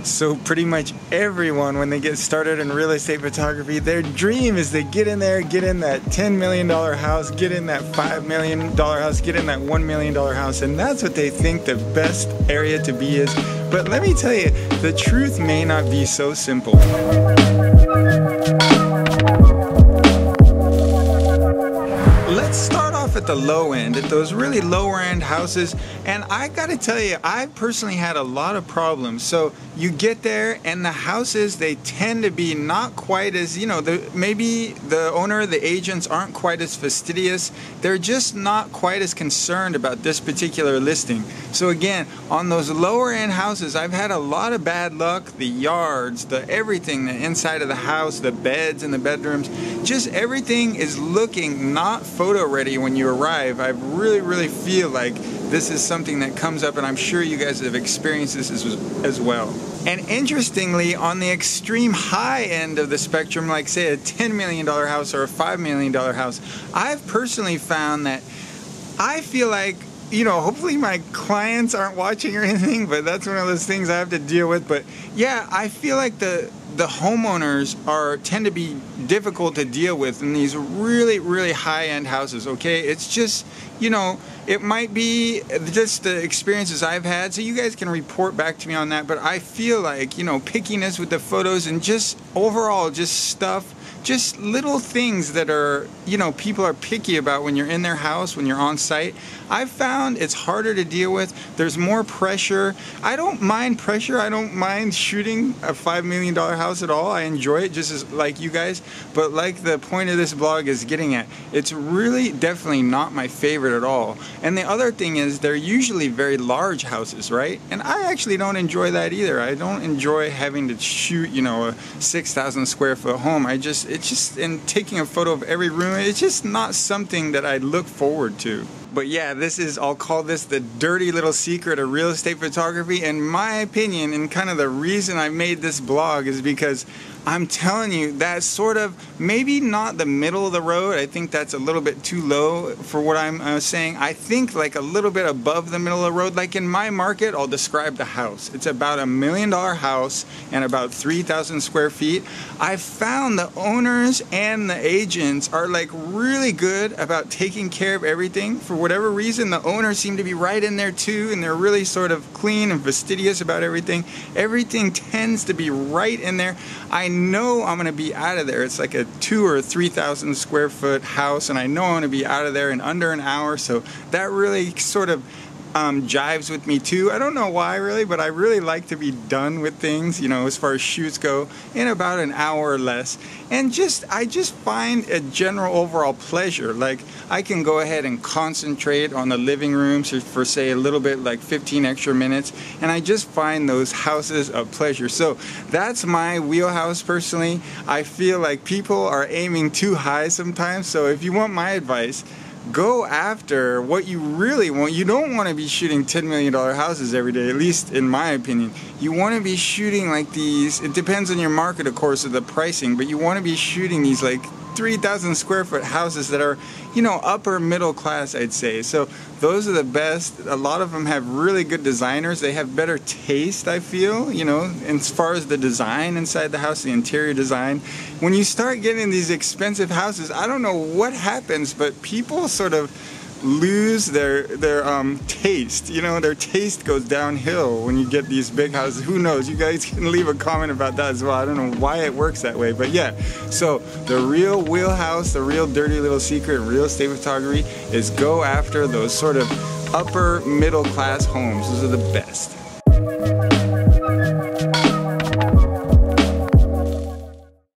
So pretty much everyone, when they get started in real estate photography, their dream is to get in there, get in that $10 million house, get in that $5 million house, get in that $1 million house, and that's what they think the best area to be is. But let me tell you, the truth may not be so simple. Let's start off at the low end, at those really lower end houses, and I gotta tell you, I personally had a lot of problems. So you get there and the houses, they tend to be not quite as, you know, maybe the owner, the agents aren't quite as fastidious. They're just not quite as concerned about this particular listing. So again, on those lower end houses, I've had a lot of bad luck. The yards, the everything, the inside of the house, the beds in the bedrooms, just everything is looking not photo ready when you arrive. I really feel like this is something that comes up, and I'm sure you guys have experienced this as well. And interestingly, on the extreme high end of the spectrum, like say a $10 million house or a $5 million house, I've personally found that I feel like, you know, hopefully my clients aren't watching or anything, but that's one of those things I have to deal with. But yeah, I feel like the homeowners tend to be difficult to deal with in these really high-end houses. Okay, it's just, you know, it might be just the experiences I've had, so you guys can report back to me on that. But I feel like, you know, pickiness with the photos and just overall just stuff, just little things that are, you know, people are picky about when you're in their house, when you're on site. I've found it's harder to deal with. There's more pressure. I don't mind pressure. I don't mind shooting a $5 million house at all. I enjoy it just as like you guys. But like the point of this blog is getting at, it's really definitely not my favorite at all. And the other thing is they're usually very large houses, right? And I actually don't enjoy that either. I don't enjoy having to shoot, you know, a 6,000 square foot home. And taking a photo of every room, it's just not something that I look forward to. But yeah, I'll call this the dirty little secret of real estate photography. In my opinion, and kind of the reason I made this blog is because I'm telling you, that's sort of maybe not the middle of the road. I think that's a little bit too low for what I'm saying. I think like a little bit above the middle of the road. Like in my market, I'll describe the house. It's about $1 million house and about 3,000 square feet. I found the owners and the agents are like really good about taking care of everything. For whatever reason, the owners seem to be right in there too, and they're really sort of clean and fastidious about everything. Everything tends to be right in there. I know I'm going to be out of there. It's like a 2,000 or 3,000 square foot house, and I know I'm going to be out of there in under an hour, so that really sort of jives with me too. I don't know why really, but I really like to be done with things, you know, as far as shoots go, in about an hour or less. And I just find a general overall pleasure. Like I can go ahead and concentrate on the living rooms for say a little bit, like 15 extra minutes, and I just find those houses a pleasure. So that's my wheelhouse personally. I feel like people are aiming too high sometimes, so if you want my advice, go after what you really want. You don't want to be shooting $10 million houses every day, at least in my opinion. You want to be shooting like these, it depends on your market of course of the pricing, but you want to be shooting these like 3,000 square foot houses that are, you know, upper middle class, I'd say. So those are the best. A lot of them have really good designers. They have better taste, I feel, you know, as far as the design inside the house, the interior design. When you start getting these expensive houses, I don't know what happens, but people sort of lose their taste. You know, their taste goes downhill when you get these big houses. Who knows? You guys can leave a comment about that as well. I don't know why it works that way, but yeah. So the real wheelhouse, the real dirty little secret in real estate photography is go after those sort of upper middle class homes. Those are the best.